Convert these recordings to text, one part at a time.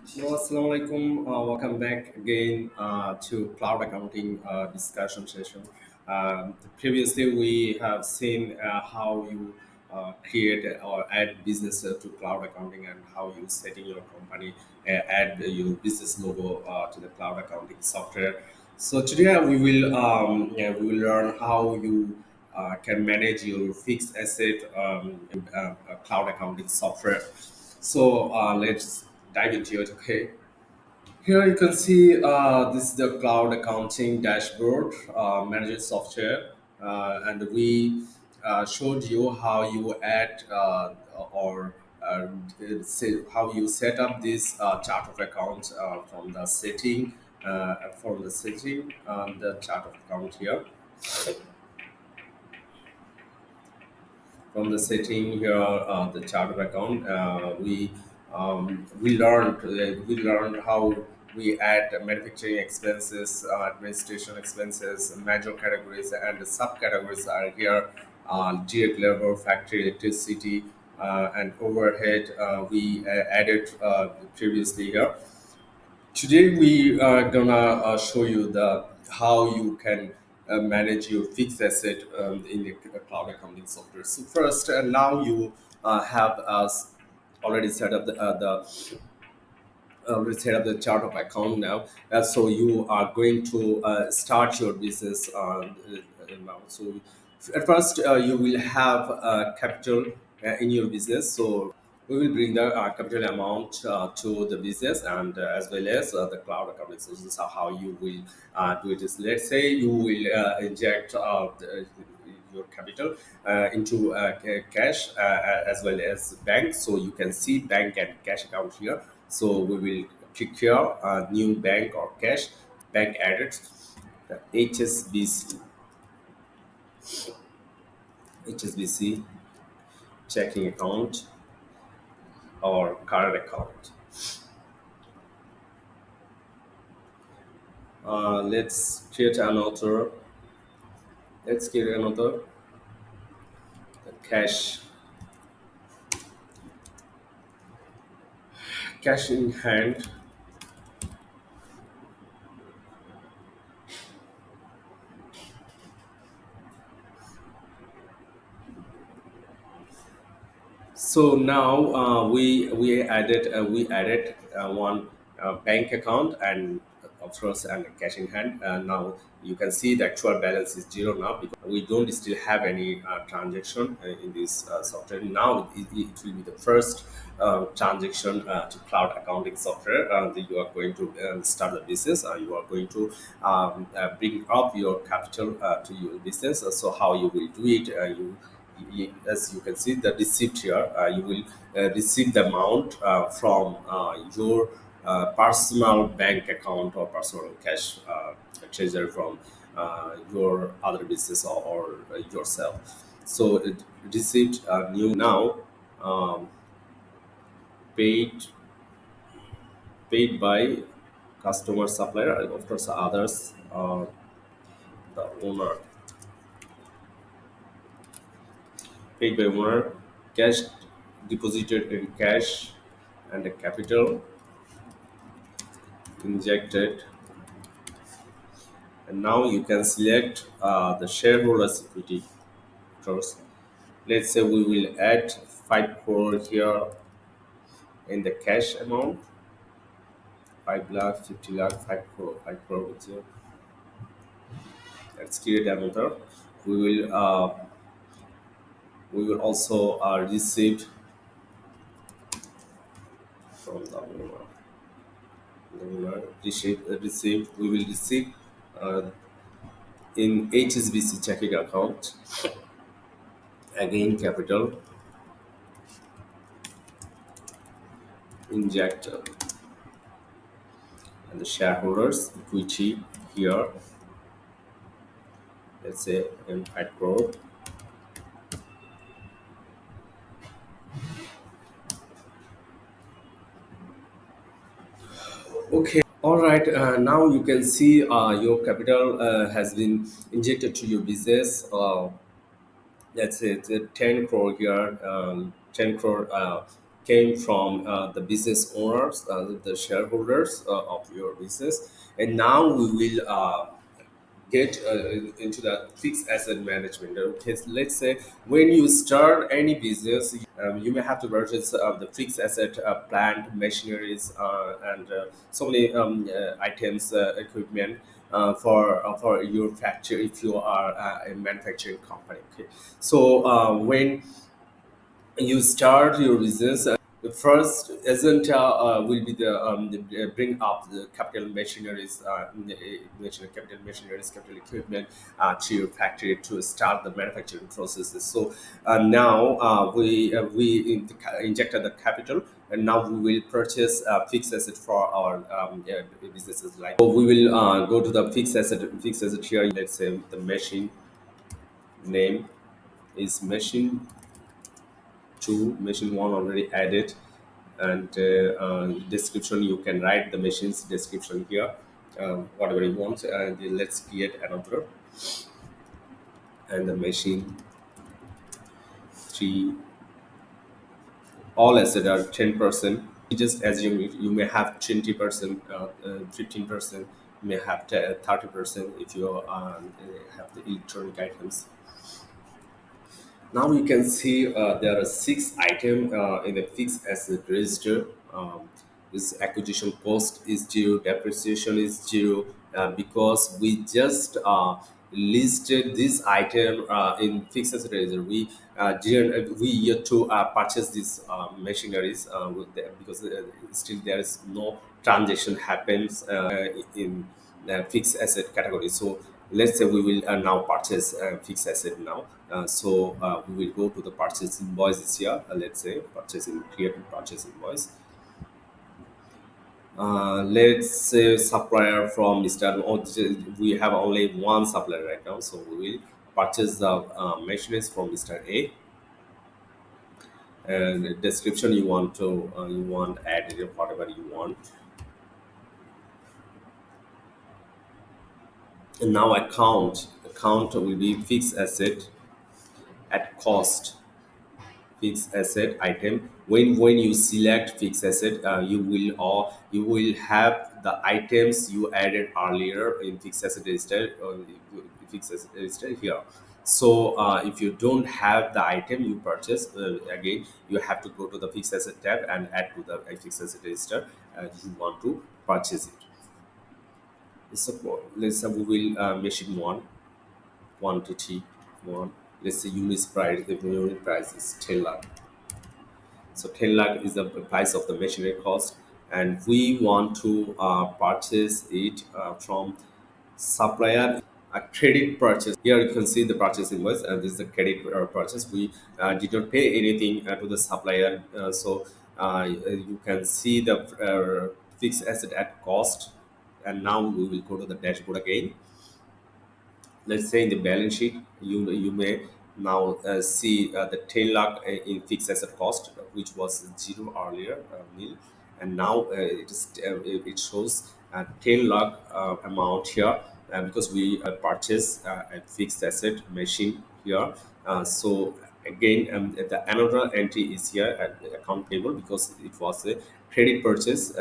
Assalamu alaikum. Welcome back again to cloud accounting discussion session. Previously, we have seen how you create or add business to cloud accounting and how you setting your company, add your business logo to the cloud accounting software. So today we will learn how you can manage your fixed asset cloud accounting software. So let's dive into it. Okay. Here you can see this is the cloud accounting dashboard manager software, and we showed you how you add or say how you set up this chart of account from the setting the chart of account here. From the setting here, the chart of account, we learned how we add manufacturing expenses, administration expenses, major categories, and the subcategories are here. Direct labor, factory electricity, and overhead. We added previously here. Today we are gonna show you the how you can manage your fixed asset in the cloud accounting software. So first, now you have already set up the chart of account now. So you are going to start your business now. So at first, you will have capital in your business. So we will bring the capital amount to the business and as well as the cloud accounting. So this is how you will do it. Is let's say you will inject your capital into cash as well as bank. So you can see bank and cash account here. So we will click here, new bank or cash, bank added, the HSBC checking account or current account. Let's create another. Let's create another cash cash in hand. So now we added one bank account and of course and cash in hand. Now you can see the actual balance is zero now because we don't still have any transaction in this software. Now it will be the first transaction to cloud accounting software that you are going to start the business. You are going to bring up your capital to your business. So how you will do it? As you can see the receipt here, you will receive the amount from your personal bank account or personal cash treasury from your other business or yourself. So it receipt new now, um, paid paid by customer, supplier, and of course others, the owner, paid by owner, cash deposited in cash, and the capital injected. And now you can select the shareholders equity. First, let's say we will add 5 crore here in the cash amount, 5 lakh, 50 lakh, 5 crore with you. Let's create another. We will we will also receive from the owner. Receive. We will receive uh, in HSBC checking account. Again, capital inject and the shareholders equity here. Let's say in 5 crore. Okay. All right. Now you can see your capital has been injected to your business. Let's say it's a 10 crore here, 10 crore came from the business owners, the shareholders of your business, and now we will get into the fixed asset management. Okay, so let's say when you start any business, you may have to purchase the fixed asset, plant, machineries, and so many items, equipment for your factory if you are a manufacturing company. Okay, so when you start your business, the first isn't will be the bring up the capital machineries, capital machineries, capital equipment to your factory to start the manufacturing processes. So now injected the capital, and now we will purchase fixed asset for our businesses. Like, so we will go to the fixed asset here. Let's say the machine name is machine 2, machine 1 already added, and description you can write the machine's description here, whatever you want, and let's create another, and the machine 3, all assets are 10%. You just assume you may have 20%, 15%, you may have 30% if you have the electronic items. Now you can see there are six items in the fixed asset register. This acquisition cost is zero, depreciation is zero, because we just listed this item in fixed asset register. We yet to purchase these machineries because still there is no transaction happens in fixed asset category. So let's say we will now purchase fixed asset now. We will go to the purchase invoices here. Let's say purchasing, create a purchase invoice. Let's say supplier from Mr. We have only one supplier right now, so we will purchase the machineries from Mr. A. And the description you want add whatever you want. And now account will be fixed asset at cost, fixed asset item. When you select fixed asset, you will have the items you added earlier in fixed asset register, or fixed asset register here. So if you don't have the item you purchase, again you have to go to the fixed asset tab and add to the fixed asset register you want to purchase it. Suppose let's say we will machine one quantity one. Let's say unit price. The unit price is 10 lakh. So 10 lakh is the price of the machinery cost, and we want to purchase it from supplier. A credit purchase. Here you can see the purchase invoice, and this is the credit purchase. We did not pay anything to the supplier, so you can see the fixed asset at cost. And now we will go to the dashboard again. Let's say in the balance sheet, you may now see the 10 lakh in fixed asset cost, which was zero earlier, nil, and now it shows 10 lakh amount here, because we purchased a fixed asset machine here. So again, the another entry is here at the account payable because it was a credit purchase.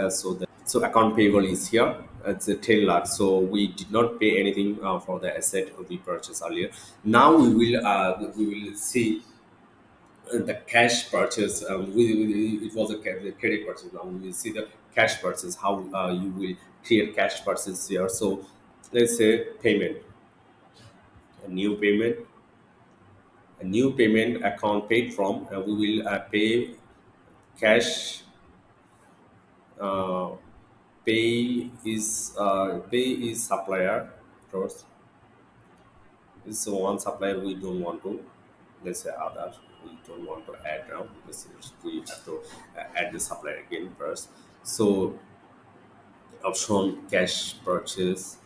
So account payable is here. It's a 10 lakh. So we did not pay anything for the asset we purchased earlier. Now we will see the cash purchase. It was the credit purchase. Now we will see the cash purchase. How you will create cash purchase here. So let's say payment, a new payment, a new payment account paid from. We will cash. Uh, pay is supplier first. This is one supplier we don't want to, let's say other, we don't want to add now because we have to add the supplier again first. So option cash purchase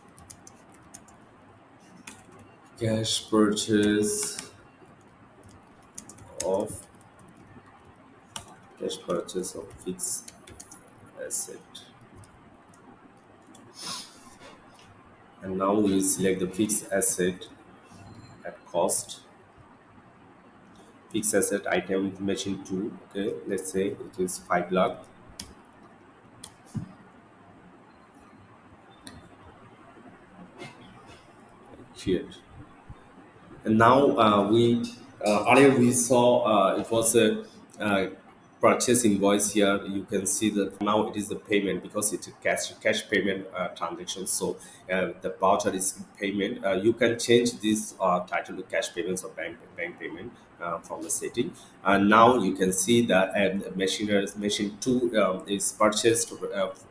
of fixed asset, and now we select the fixed asset at cost. fixed asset item machine 2. Okay, let's say it is 5 lakh. Create. And now earlier we saw it was a purchase invoice. Here you can see that now it is the payment because it's a cash payment transaction. So the voucher is payment. You can change this title to cash payments or bank payment from the setting. And now you can see that machine 2 is purchased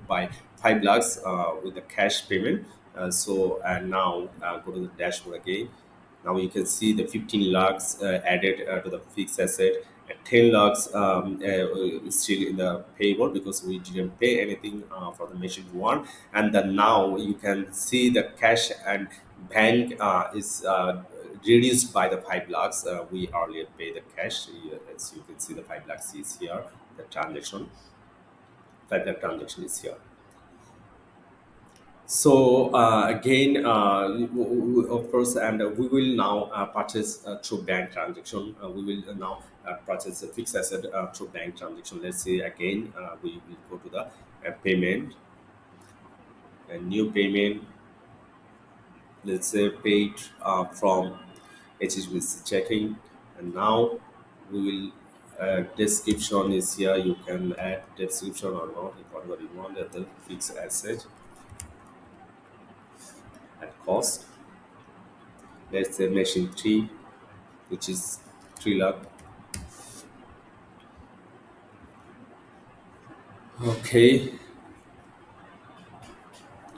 by 5 lakhs with the cash payment. So and now go to the dashboard again. Now you can see the 15 lakhs added to the fixed asset, and 10 lakhs is still in the payable because we didn't pay anything for the machine one. And then now you can see the cash and bank is reduced by the 5 lakhs. We earlier pay the cash. As you can see, the 5 lakhs is here. The transaction, 5 lakh transaction is here. So again, of course, and we will now purchase through bank transaction. We will now purchase a fixed asset through bank transaction. Let's say again, we will go to the payment, a new payment. Let's say paid from HSBC checking, and now we will. Description is here. You can add description or not, whatever you want at the fixed asset at cost. Let's say machine 3, which is 3 lakh. Okay,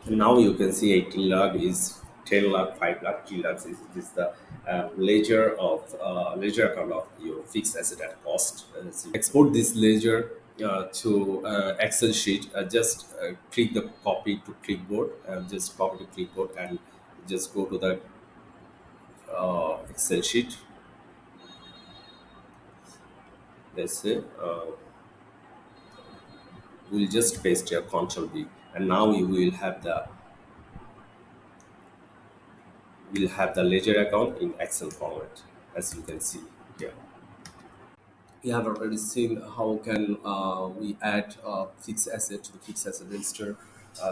and now you can see 18 lakh is 10 lakh, 5 lakh, 3 lakhs is the ledger account of your fixed asset at cost. So you export this ledger to Excel sheet. Just click the copy to clipboard, just copy to clipboard, and just go to the Excel sheet. Let's say we'll just paste here Control V, and now you will have the ledger account in Excel format, as you can see here. We have already seen how can we add fixed asset to the fixed asset register.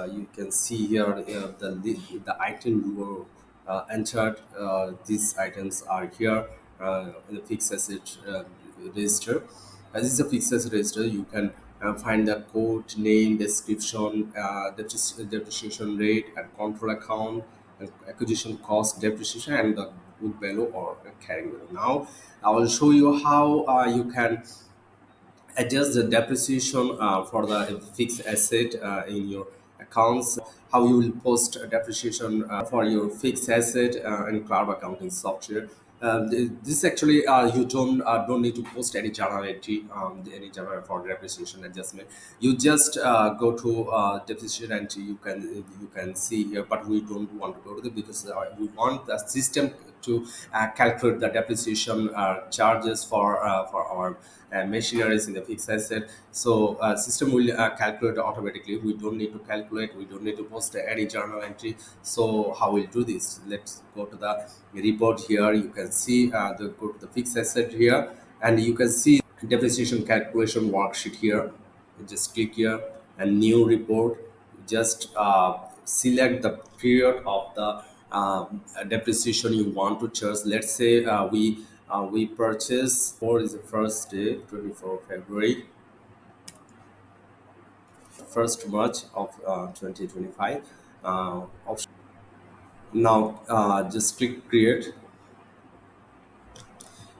You can see here the item you were entered. These items are here in the fixed asset register. As this is a fixed asset register, you can find the code, name, description, depreciation rate, and control account, and acquisition cost, depreciation, and the book value or carrying value. Now, I will show you how you can adjust the depreciation for the fixed asset in your accounts, how you will post a depreciation for your fixed asset in cloud accounting software. This actually you don't need to post any journal entry, any journal for depreciation adjustment. You just go to depreciation entry. You can see here, but we don't want to go to the because we want the system to calculate the depreciation charges for our machineries in the fixed asset. So system will calculate automatically. We don't need to calculate. We don't need to post any journal entry. So how we'll do this? Let's go to the report here. You can see go to the fixed asset here, and you can see depreciation calculation worksheet here. Just click here and new report. Just select the period of the depreciation you want to charge. Let's say we purchase for is the first day 24 February, 1st March of 2025. Now just click create.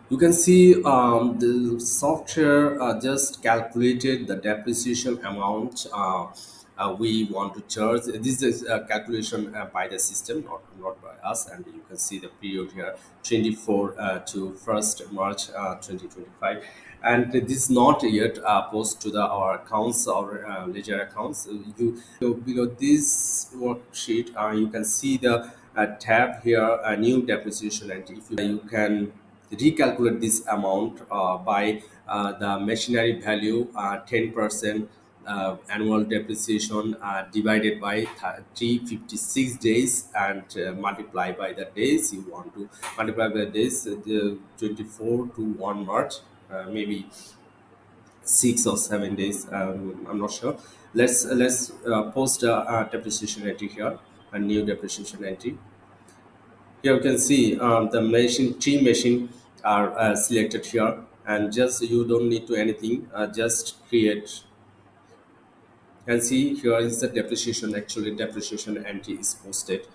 You can see the software just calculated the depreciation amount we want to charge. This is a calculation by the system, not by us. And you can see the period here, 24 to 1st March 2025. And this is not yet post to our accounts or ledger accounts. So below this worksheet, you can see the tab here, a new depreciation, and if you can recalculate this amount by the machinery value 10% annual depreciation divided by 356 days and multiply by the days you want to multiply by the days, the 24 to 1 March, maybe 6 or 7 days. I'm not sure. Let's post a depreciation entry here, a new depreciation entry. Here you can see the machine, three machine are selected here, and just you don't need to anything. Just create. And see here is the depreciation. Actually, depreciation entry is posted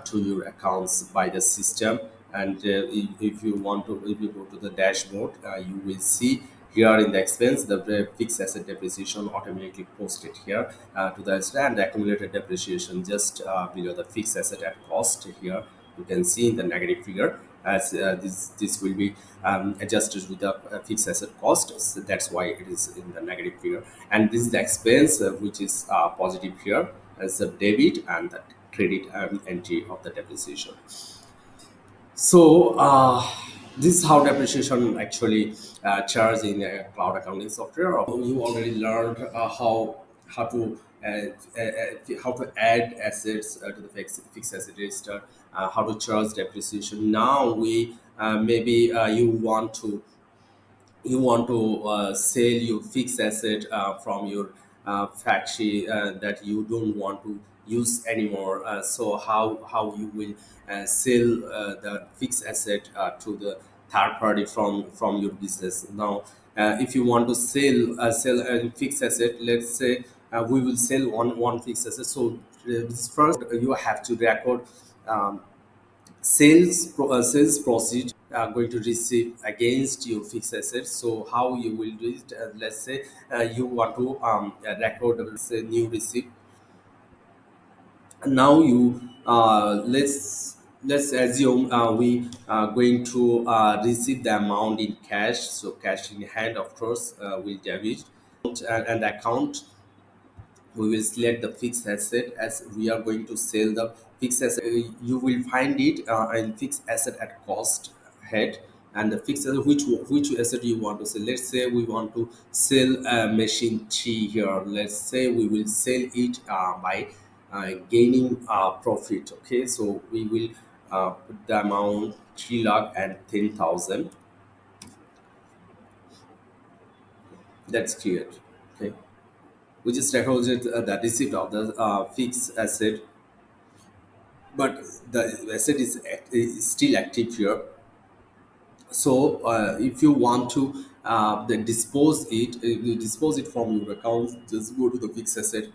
to your accounts by the system. And if you want to, if you go to the dashboard, you will see here in the expense the fixed asset depreciation automatically posted here to the and the accumulated depreciation just below the fixed asset at cost. Here you can see in the negative figure, as this will be adjusted with the fixed asset cost. So that's why it is in the negative figure. And this is the expense which is positive here as a debit, and the credit entry of the depreciation. So this is how depreciation actually charged in cloud accounting software. You already learned how to how to add assets to the fixed asset register, how to charge depreciation. Now we maybe you want to sell your fixed asset from your factory that you don't want to use anymore. So how you will sell the fixed asset to the third party from your business. Now, if you want to sell a fixed asset, let's say we will sell one fixed asset. So this first you have to record um, sales proceed are going to receive against your fixed assets. So how you will do it? Let's say you want to record a new receipt. And now you let's assume we are going to receive the amount in cash. So cash in hand, of course, will debit, and account we will select the fixed asset as we are going to sell the fixed asset. You will find it in fixed asset at cost head, and the fixed asset, which asset you want to sell. Let's say we want to sell a machine 3 here. Let's say we will sell it by gaining profit. Okay, so we will put the amount 3 lakh and 10,000. That's clear. Okay, we just recorded the receipt of the fixed asset, but the asset is still active here. So if you want to then dispose it, if you dispose it from your account, just go to the fixed asset,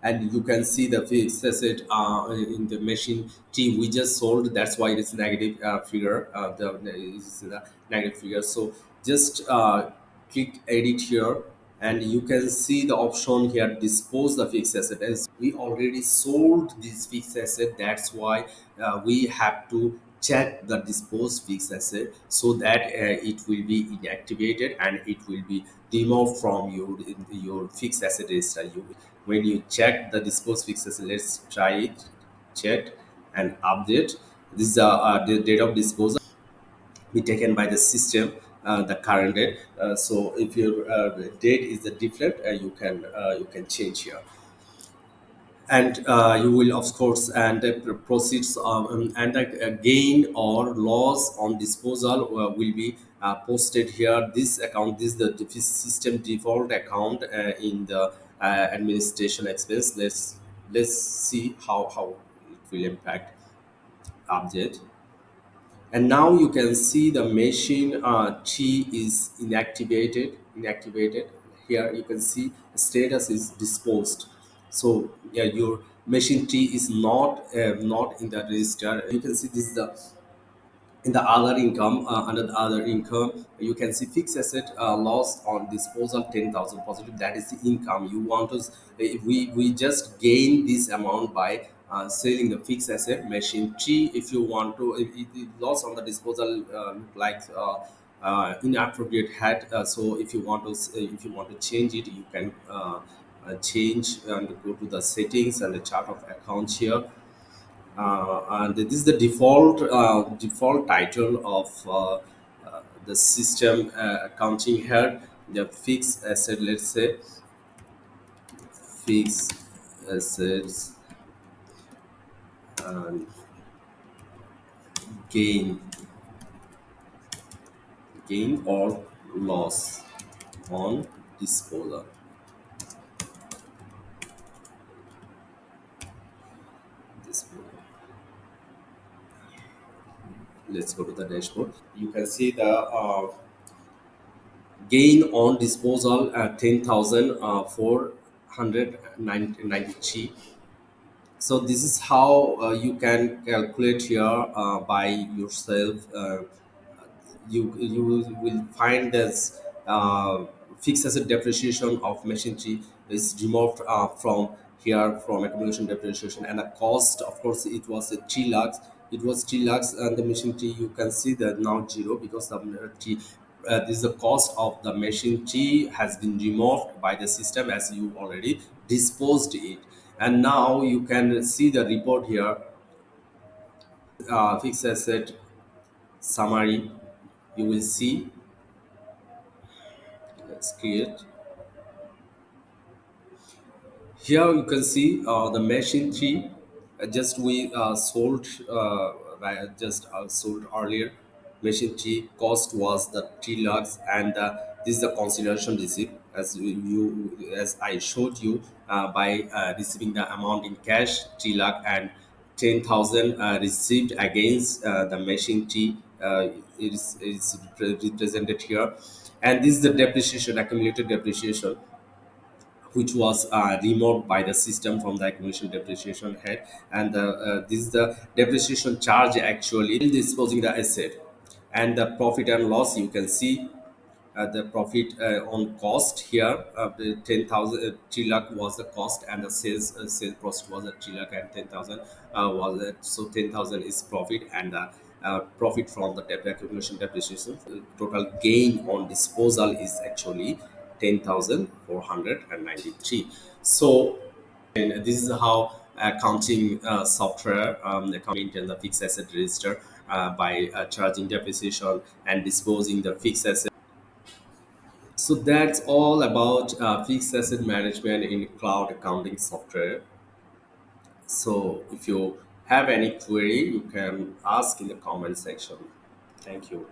and you can see the fixed asset in the machine T we just sold. That's why it is negative figure. The is the negative figure. So just click edit here, and you can see the option here, dispose the fixed asset. As we already sold this fixed asset, that's why we have to check the dispose fixed asset, so that it will be inactivated and it will be removed from your fixed asset register. When you check the dispose fixed asset, let's try it, check and update. This is the date of disposal be taken by the system, the current date. So if your date is different, you can change here, and you will of course, and the proceeds and the gain or loss on disposal will be posted here. This account, this is the system default account in the administration expense. Let's see how it will impact. Update, and now you can see the machine T is inactivated. Here you can see status is disposed. So yeah, your machine T is not in the register. You can see this is the in the other income. Under the other income, you can see fixed asset loss on disposal 10,000 positive. That is the income you want to we just gain this amount by selling the fixed asset machine 3. If you want to, if loss on the disposal look like inappropriate head. So if you want to change it, you can change and go to the settings and the chart of accounts here. And this is the default title of the system accounting head. the fixed asset, let's say fixed assets and gain or loss on disposal. Disposal. Let's go to the dashboard. You can see the gain on disposal at 10,493. So this is how you can calculate here by yourself. You will find this fixed asset depreciation of machinery is removed from here from accumulation depreciation, and the cost, of course, it was 3 lakhs. It was 3 lakhs, and the machinery you can see that now zero because the this is the cost of the machinery has been removed by the system as you already disposed it. And now you can see the report here, fixed asset summary. You will see, let's create. Here you can see the machine 3 just we sold just sold earlier. Machine 3 cost was the 3 lakhs, and this is the consideration receipt as as I showed you by receiving the amount in cash 3 lakh and 10,000 received against the machine 3. It is represented here, and this is the depreciation, accumulated depreciation, which was removed by the system from the accumulation depreciation head. And this is the depreciation charge actually disposing the asset. And the profit and loss, you can see the profit on cost here, the 10,000 3 lakh was the cost, and the sales cost was at 3 lakh, and 10,000 was it. So 10,000 is profit, and profit from the accumulation depreciation. Total gain on disposal is actually 10,493. So, and this is how accounting software maintain the fixed asset register by charging depreciation and disposing the fixed asset. So that's all about fixed asset management in cloud accounting software. So if you have any query, you can ask in the comment section. Thank you.